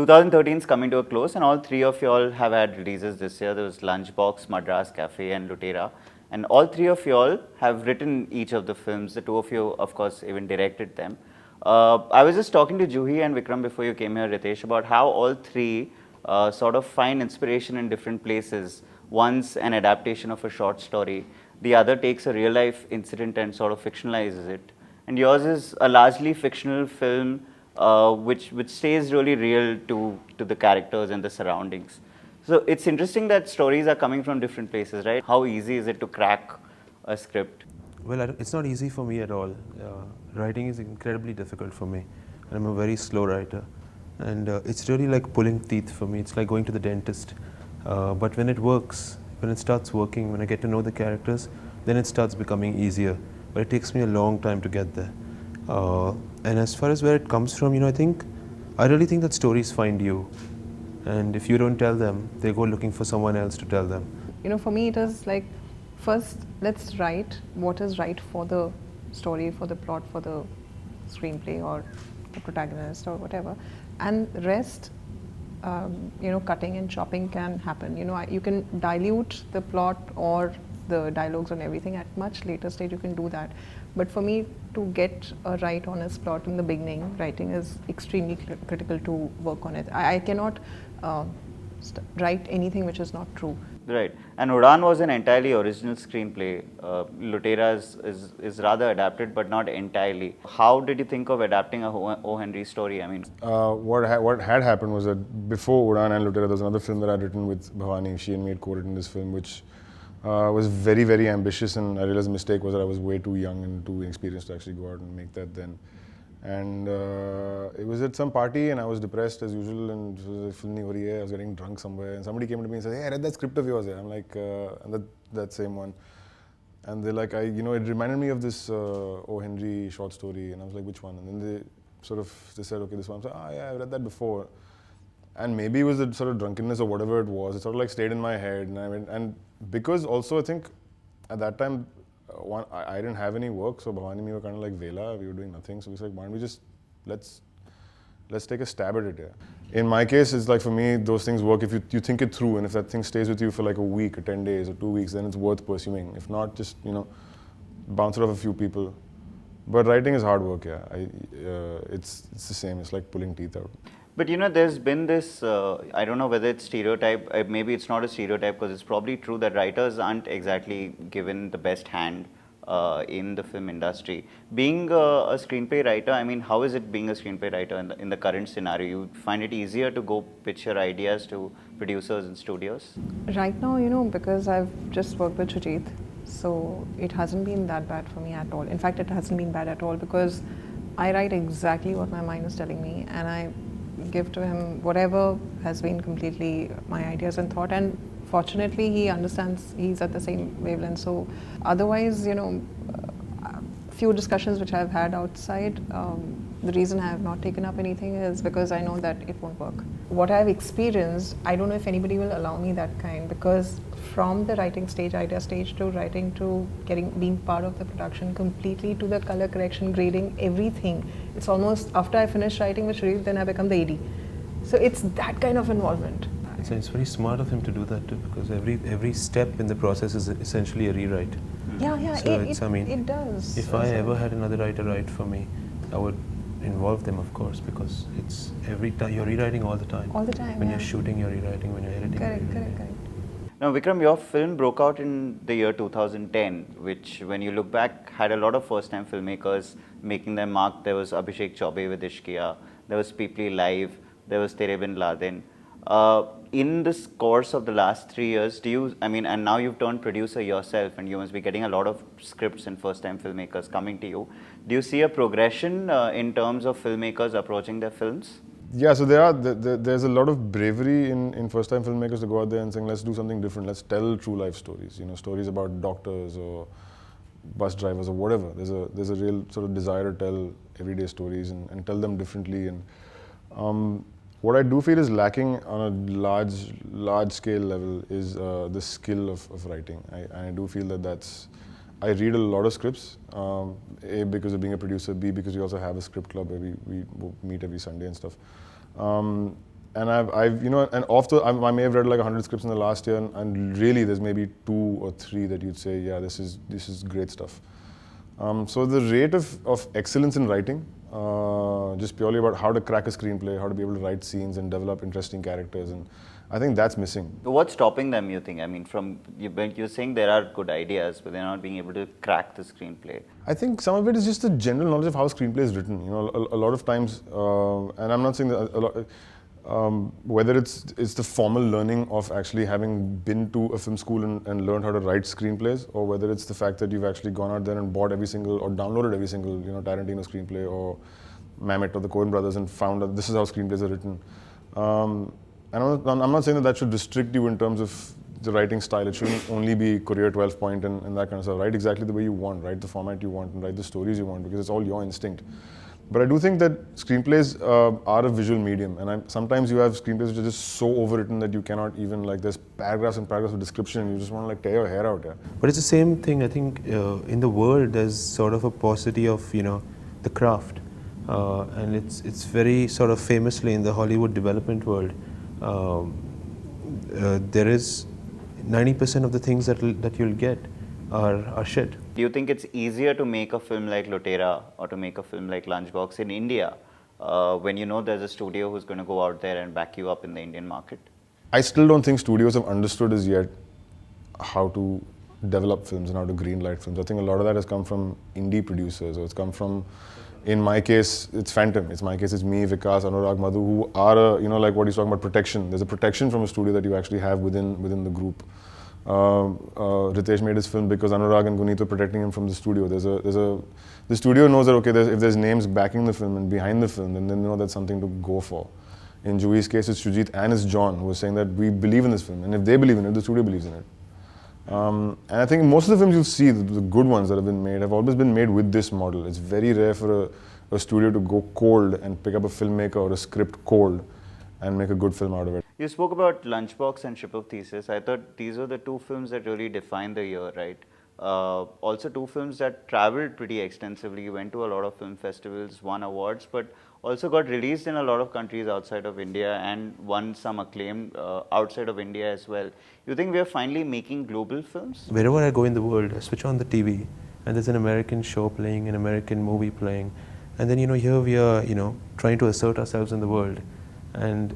2013 is coming to a close, and all three of you all have had releases this year. There was Lunchbox, Madras Cafe, and Lootera. And all three of you all have written each of the films. The two of you, of course, even directed them. I was just talking to Juhi and Vikram before you came here, Ritesh, about how all three sort of find inspiration in different places. One's an adaptation of a short story. The other takes a real life incident and sort of fictionalizes it. And yours is a largely fictional film which stays really real to the characters and the surroundings. So it's interesting that stories are coming from different places, right? How easy is it to crack a script? Well, it's not easy for me at all. Writing is incredibly difficult for me, and I'm a very slow writer. And it's really like pulling teeth for me. It's like going to the dentist. But when it works, when it starts working, when I get to know the characters, then it starts becoming easier. But it takes me a long time to get there. And as far as where it comes from, I really think that stories find you. And if you don't tell them, they go looking for someone else to tell them. For me it is like, first let's write what is right for the story, for the plot, for the screenplay or the protagonist or whatever. And the rest, cutting and chopping can happen. You can dilute the plot or the dialogues and everything at much later stage, you can do that. But for me to get a right honest plot in the beginning, writing is extremely critical to work on it. I cannot write anything which is not true. Right. And Udaan was an entirely original screenplay. Lootera is rather adapted, but not entirely. How did you think of adapting a O. Henry story? I mean, what had happened was that before Udaan and Lootera, there was another film that I'd written with Bhavani. She and me had co-written this film, which was very, very ambitious, and I realized the mistake was that I was way too young and too inexperienced to actually go out and make that then. And it was at some party, and I was depressed as usual, and it was a film nahi ho rahi hai. I was getting drunk somewhere, and somebody came to me and said, "Hey, I read that script of yours." I'm like, and that same one. And they're like, it reminded me of this O. Henry short story, and I was like, which one? And then they said, okay, this one. I was like, yeah, I read that before. And maybe it was the sort of drunkenness or whatever it was. It sort of like stayed in my head, and because also I think at that time, I didn't have any work, so Bhavani and me were kind of like Vela, we were doing nothing, so we said, why don't we just, let's take a stab at it here. In my case, it's like for me, those things work if you think it through, and if that thing stays with you for like a week or 10 days or 2 weeks, then it's worth pursuing. If not, just, bounce it off a few people. But writing is hard work, yeah. It's the same, it's like pulling teeth out. but there's been this, I don't know whether it's stereotype, maybe it's not a stereotype because it's probably true that writers aren't exactly given the best hand in the film industry. Being a screenplay writer, I mean, how is it being a screenplay writer in the current scenario? You find it easier to go pitch your ideas to producers and studios? Right now, because I've just worked with Sujit, so it hasn't been that bad for me at all. In fact, it hasn't been bad at all because I write exactly what my mind is telling me, and I give to him whatever has been completely my ideas and thought, and fortunately he understands, he's at the same wavelength. So otherwise, few discussions which I've had outside, the reason I have not taken up anything is because I know that it won't work. What I've experienced, I don't know if anybody will allow me that kind, because from the writing stage, idea stage, to writing, to being part of the production completely, to the color correction, grading, everything. It's almost after I finish writing with Sharif, then I become the AD. So it's that kind of involvement. So it's very smart of him to do that too, because every step in the process is essentially a rewrite. Yeah, so it does. If I ever had another writer write for me, I would involve them, of course, because it's every time you're rewriting all the time. All the time. When you're shooting, you're rewriting. When you're editing, Correct. Now, Vikram, your film broke out in the year 2010, which, when you look back, had a lot of first-time filmmakers making their mark. There was Abhishek Chaubey with Ishqiya, there was Peeply Live, there was Tere Bin Laden. In this course of the last 3 years, and now you've turned producer yourself, and you must be getting a lot of scripts and first-time filmmakers coming to you. Do you see a progression in terms of filmmakers approaching their films? Yeah, so there's a lot of bravery in first-time filmmakers to go out there and saying, let's do something different, let's tell true life stories, stories about doctors or bus drivers or whatever. There's a real sort of desire to tell everyday stories and tell them differently. And what I do feel is lacking on a large scale level is the skill of writing. I do feel I read a lot of scripts, A, because of being a producer, B, because we also have a script club where we meet every Sunday and stuff. and I've and I may have read like 100 scripts in the last year, and really there's maybe 2 or 3 that you'd say, yeah, this is great stuff. So the rate of excellence in writing, just purely about how to crack a screenplay, how to be able to write scenes and develop interesting characters, and I think that's missing. What's stopping them, you think? I mean, you're saying there are good ideas, but they're not being able to crack the screenplay. I think some of it is just the general knowledge of how screenplay is written. A lot of times, and I'm not saying that a lot. Whether it's the formal learning of actually having been to a film school and learned how to write screenplays, or whether it's the fact that you've actually gone out there and bought every single or downloaded every single Tarantino screenplay or Mamet or the Coen brothers and found that this is how screenplays are written. And I'm not saying that should restrict you in terms of the writing style. It shouldn't only be Courier 12 point and that kind of stuff. Write exactly the way you want, write the format you want, and write the stories you want, because it's all your instinct. But I do think that screenplays are a visual medium, and sometimes you have screenplays which are just so overwritten that you cannot even, like, there's paragraphs and paragraphs of description and you just want to like tear your hair out. Yeah. But it's the same thing, I think, in the world there's sort of a paucity of, the craft. And it's very sort of famously in the Hollywood development world, there is 90% of the things that you'll get are shit. Do you think it's easier to make a film like Lootera or to make a film like Lunchbox in India when you know there's a studio who's going to go out there and back you up in the Indian market? I still don't think studios have understood as yet how to develop films and how to greenlight films. I think a lot of that has come from indie producers, or it's come from, in my case, it's Phantom. In my case, it's me, Vikas, Anurag, Madhu, who are, like what he's talking about, protection. There's a protection from a studio that you actually have within the group. Ritesh made his film because Anurag and Guneet were protecting him from the studio. The studio knows that, okay, if there's names backing the film and behind the film, then they know that's something to go for. In Juhi's case, it's Sujit and it's John who are saying that we believe in this film, and if they believe in it, the studio believes in it. And I think most of the films you see, the good ones that have been made, have always been made with this model. It's very rare for a studio to go cold and pick up a filmmaker or a script cold and make a good film out of it. You spoke about Lunchbox and Ship of Thesis. I thought these were the two films that really defined the year, right? Also two films that traveled pretty extensively, went to a lot of film festivals, won awards, but also got released in a lot of countries outside of India and won some acclaim outside of India as well. You think we are finally making global films? Wherever I go in the world, I switch on the TV and there's an American show playing, an American movie playing, and then here we are, trying to assert ourselves in the world. And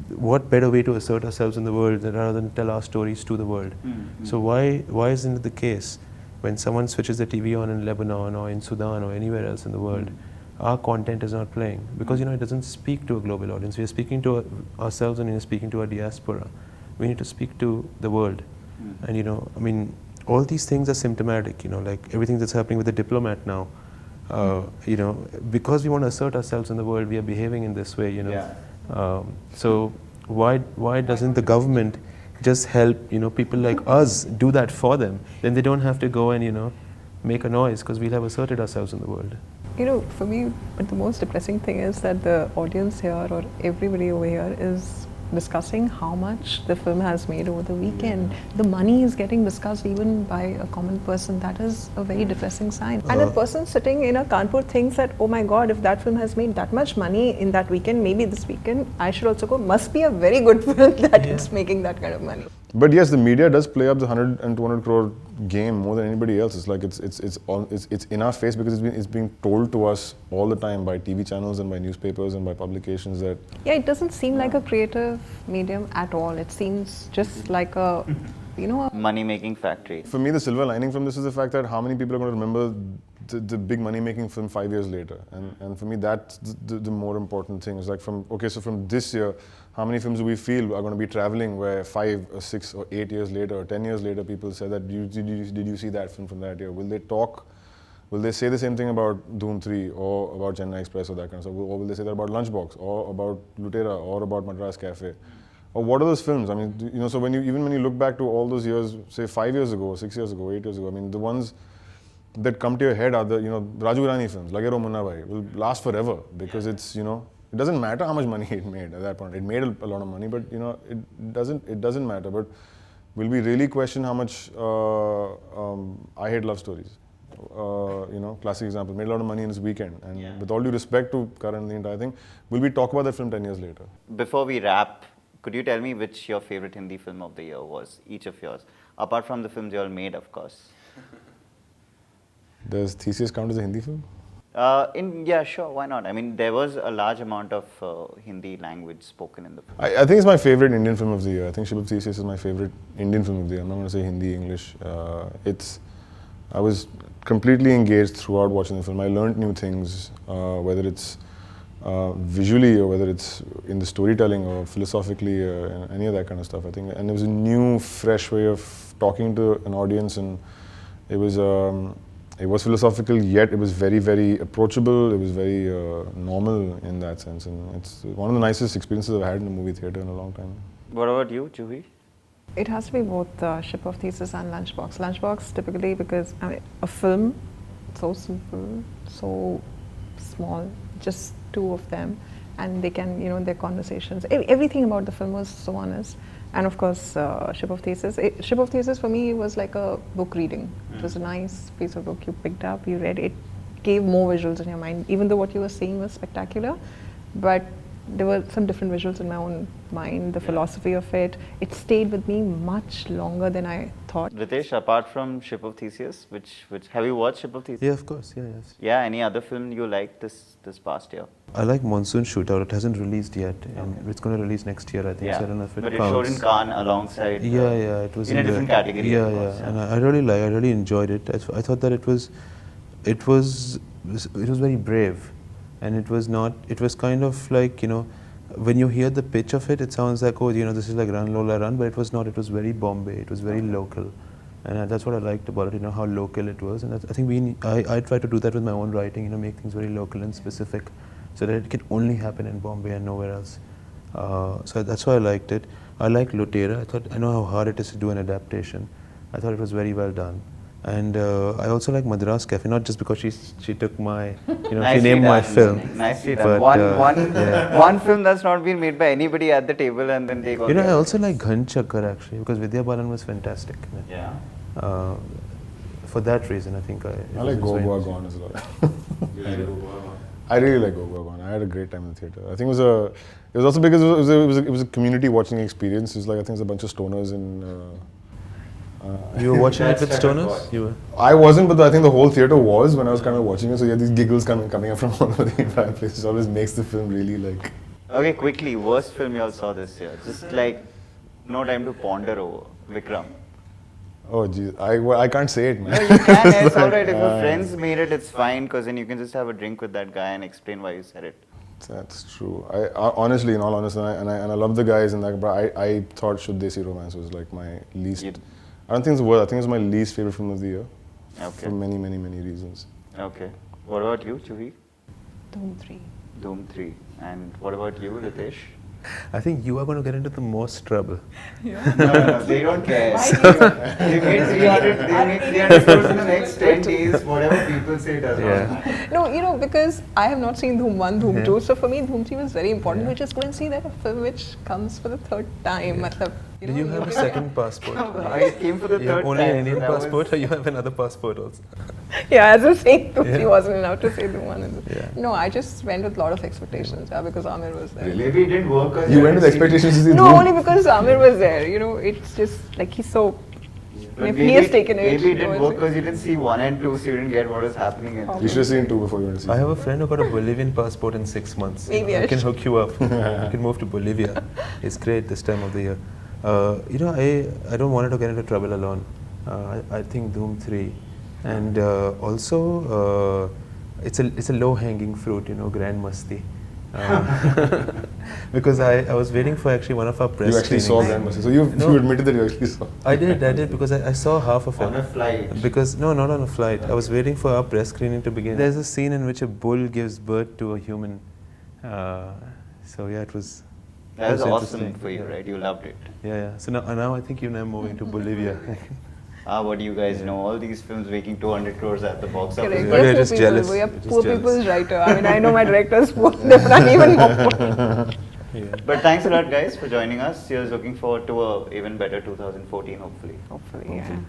what better way to assert ourselves in the world rather than tell our stories to the world? Mm-hmm. So why isn't it the case when someone switches the TV on in Lebanon or in Sudan or anywhere else in the world, our content is not playing? Because it doesn't speak to a global audience. We are speaking to ourselves and we are speaking to our diaspora. We need to speak to the world. And all these things are symptomatic. Like everything that's happening with the Diplomat now. Because we want to assert ourselves in the world, we are behaving in this way. Yeah. So why doesn't the government just help people like us do that for them? Then they don't have to go and make a noise, because we'll have asserted ourselves in the world. For me, but the most depressing thing is that the audience here, or everybody over here, is discussing how much the film has made over the weekend. The money is getting discussed even by a common person. That is a very depressing sign. And a person sitting in a Kanpur thinks that, oh my God, if that film has made that much money in that weekend, maybe this weekend I should also go. Must be a very good film that is making that kind of money. But yes, the media does play up the 100 and 200 crore game more than anybody else. It's like it's in our face, because it's being told to us all the time by TV channels and by newspapers and by publications that. Yeah, it doesn't seem like a creative medium at all. It seems just like a money-making factory. For me, the silver lining from this is the fact that how many people are going to remember the big money-making film 5 years later, and for me that's the more important thing. It's like from this year, how many films do we feel are going to be traveling where 5 or 6 or 8 years later or 10 years later people say that did you see that film from that year? Will they say the same thing about Dhoom 3 or about Chennai Express or that kind of stuff? Or will they say that about Lunchbox or about Lootera or about Madras Cafe? Or what are those films? I mean, so when you look back to all those years, say 5 years ago, 6 years ago, 8 years ago, I mean, the ones that come to your head are the, Raju Irani films, Lage Raho Munna Bhai, will last forever, because it's, it doesn't matter how much money it made at that point. It made a lot of money, but, it doesn't matter. But will we really question how much I Hate Love Stories? classic example, made a lot of money in his weekend. And with all due respect to Karan and the entire thing, will we talk about that film 10 years later? Before we wrap, could you tell me which your favorite Hindi film of the year was, each of yours? Apart from the films you all made, of course. Does Theseus count as a Hindi film? Yeah, sure, why not? I mean, there was a large amount of Hindi language spoken in the film. I think it's my favorite Indian film of the year. I think Ship of Theseus is my favorite Indian film of the year. I'm not going to say Hindi, English. I was completely engaged throughout watching the film. I learned new things, whether it's visually or whether it's in the storytelling or philosophically, any of that kind of stuff. I think, and it was a new, fresh way of talking to an audience, and it was philosophical, yet it was very, very approachable. It was very normal in that sense, and it's one of the nicest experiences I've had in a movie theater in a long time. What about you, Juhi? It has to be both Ship of Theseus and Lunchbox. Lunchbox typically because a film so simple, so small, just two of them, and they can, their conversations, everything about the film was so honest. And of course, Ship of Theseus. Ship of Theseus for me was like a book reading. It was a nice piece of book you picked up, you read it, gave more visuals in your mind. Even though what you were saying was spectacular, but there were some different visuals in my own mind, the philosophy of it. It stayed with me much longer than I thought. Ritesh, apart from Ship of Theseus, which have you watched Ship of Theseus? Yeah, of course. Yeah, yes. Yeah, any other film you liked this past year? I like Monsoon Shootout. It hasn't released yet, and it's going to release next year, I think. Yeah, So I don't know if it but it counts. showed in Cannes alongside. Yeah, it was in a different category. Yeah, of course, and I really enjoyed it. I thought that it was very brave, and it was kind of like, when you hear the pitch of it, it sounds like, oh, this is like Run Lola Run, but it was not. It was very Bombay. It was very local, and that's what I liked about it. How local it was, and I think I try to do that with my own writing. Make things very local and specific, so that it can only happen in Bombay and nowhere else. So that's why I liked it. I liked Lootera. I know how hard it is to do an adaptation. I thought it was very well done. And I also like Madras Cafe, not just because she took my, she named my film. Nicely done. One film that's not been made by anybody at the table, and then they got. I also like Ghan Chakkar actually, because Vidya Balan was fantastic. Yeah. For that reason, I think I like Go Goa Gone as well. I really like Go Goa Gone. I had a great time in the theater. I think it was also because it was a community watching experience. It was like, I think there's a bunch of stoners in. You were watching it with stoners? You were? I wasn't, but I think the whole theater was when I was kind of watching it. So you had these giggles coming up from all over the entire place. It always makes the film really like. Okay, quickly, worst film you all saw this year? Just like, no time to ponder over. Vikram. Oh geez, I can't say it, man. No, you can. It's alright. If your friends made it, it's fine, because then you can just have a drink with that guy and explain why you said it. That's true. I honestly, in all honesty, and I love the guys in that, but I thought Shuddh Desi Romance was like my least. I don't think it's worth. I think it's my least favorite film of the year. Okay. For many, many, many reasons. Okay. What about you, Juhi? Dhoom 3. Dhoom 3. And what about you, Ritesh? I think you are going to get into the most trouble. No, they don't care. They made 300 crores in the next 10 days, whatever people say does not. No, because I have not seen Dhoom 1, Dhoom 2, so for me Dhoom 3 was very important. We just couldn't see that a film which comes for the third time. Do you have a second passport? I came for the You third have only time. an Indian passport, or you have another passport also? Yeah, as I was saying, Dhoom 3 wasn't enough to say Dhoom 1. Yeah. No, I just went with a lot of expectations because Amir was there. Maybe it didn't work. You went with expectations to see No, Dhoom? only because Amir was there. It's just like he's so. If he has taken it. Maybe it didn't work because you didn't see 1 and 2, so you didn't get what was happening. You should have seen 2 before you went to see. I have a friend who got a Bolivian passport in 6 months. Maybe I can hook you up. You can move to Bolivia. It's great this time of the year. I don't want to get into trouble alone. I think Dhoom 3, and also it's a low-hanging fruit, Grand Masti. Because I was waiting for actually one of our press You actually saw Grand Masti. So you admitted that you actually saw. I did because I saw half of it. On a flight? Because no, not on a flight. I was waiting for our press screening to begin. There's a scene in which a bull gives birth to a human. So yeah, it was. That was awesome interesting. for you, right? You loved it. Yeah. So now I think I'm moving to Bolivia. What do you guys know? All these films making 200 crores at the box office. Correct. But We are you're poor just people. jealous. We are You're just poor jealous. people's writer. I know my director's poor. They're not even more. But thanks a lot, guys, for joining us. Here's looking forward to a even better 2014, hopefully. Hopefully, yeah.